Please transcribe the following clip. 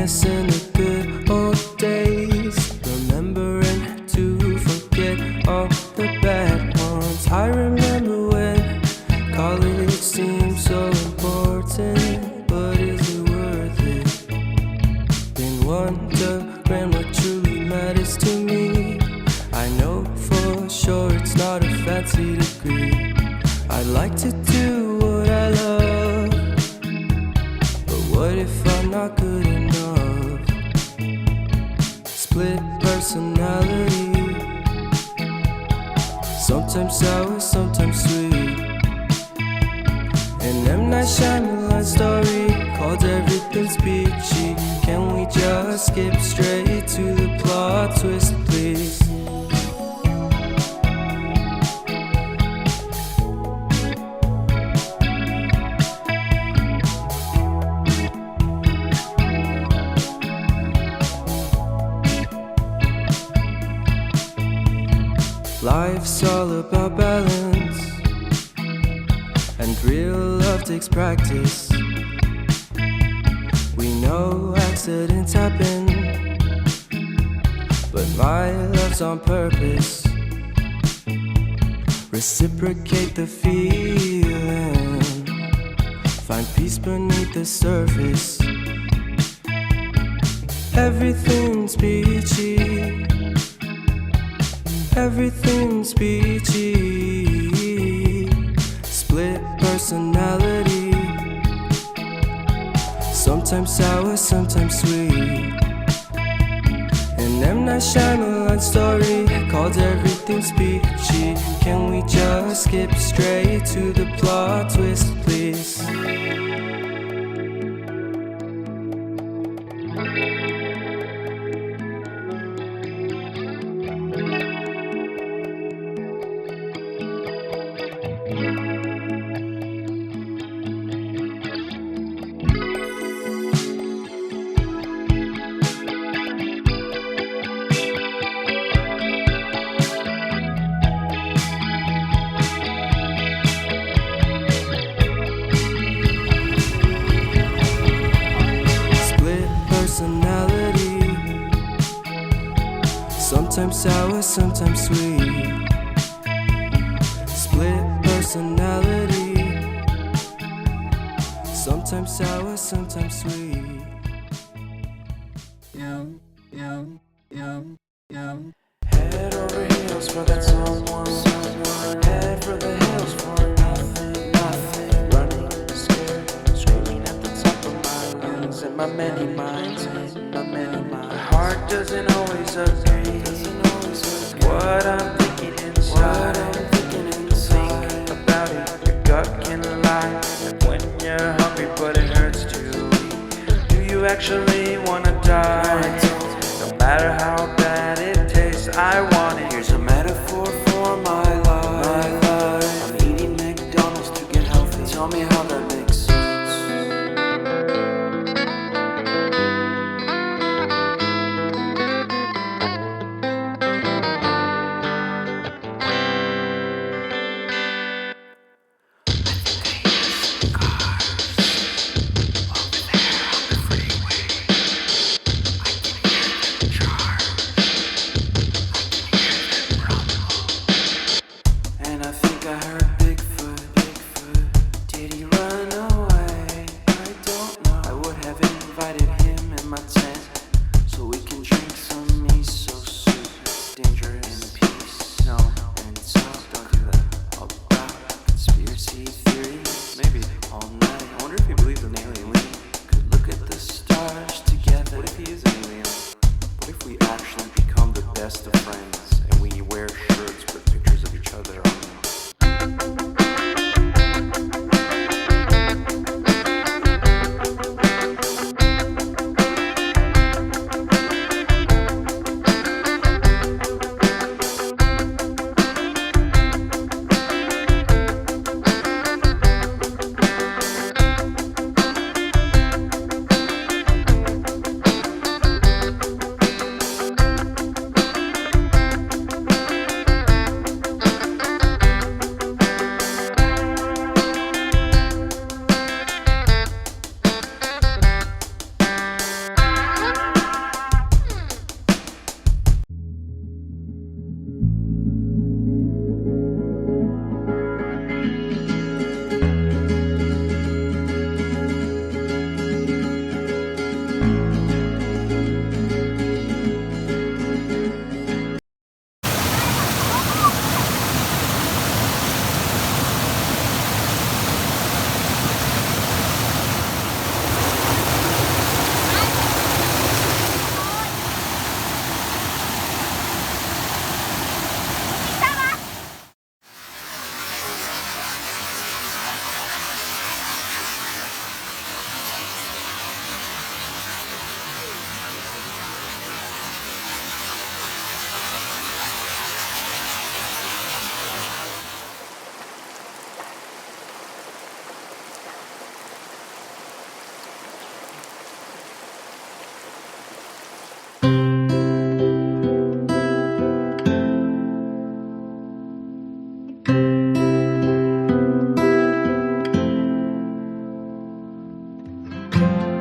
reminiscing the good old days, remembering to forget all the bad ones. I remember when college seemed so important, but is it worth it? Been wondering what truly matters to me. I know for sure it's not a fancy degree. I'd like to do what I love, but what if I'm not good enough? Split personality, sometimes sour, sometimes sweet. An M. Night Shyamalan story called Everything's Peachy. Can we just skip straight to the plot twist, please? Life's all about balance, and real love takes practice. We know accidents happen, but my love's on purpose. Reciprocate the feeling, find peace beneath the surface. Everything's peachy, everything's peachy. Split personality, sometimes sour, sometimes sweet. An M. Night Shyamalan story called Everything's Peachy. Can we just skip straight to the plot twist, please? Personality, sometimes sour, sometimes sweet. Split personality, sometimes sour, sometimes sweet. Yum, yum, yum, yum. Head over heels for that someone. Head for the hills for nothing, nothing. Running, scared, screaming at the top of my lungs. In my many minds, my many minds. My heart doesn't always agree. What I'm thinking inside, think about it. Your gut can lie. And when you're hungry, but it hurts to eat. Do you actually wanna die? No matter how bad it tastes, I want it. Here's a metaphor for my life. I'm eating McDonald's to get healthy. Tell me how that makes sense. Best of friends, and we wear shirts with pictures of each other on them. someone.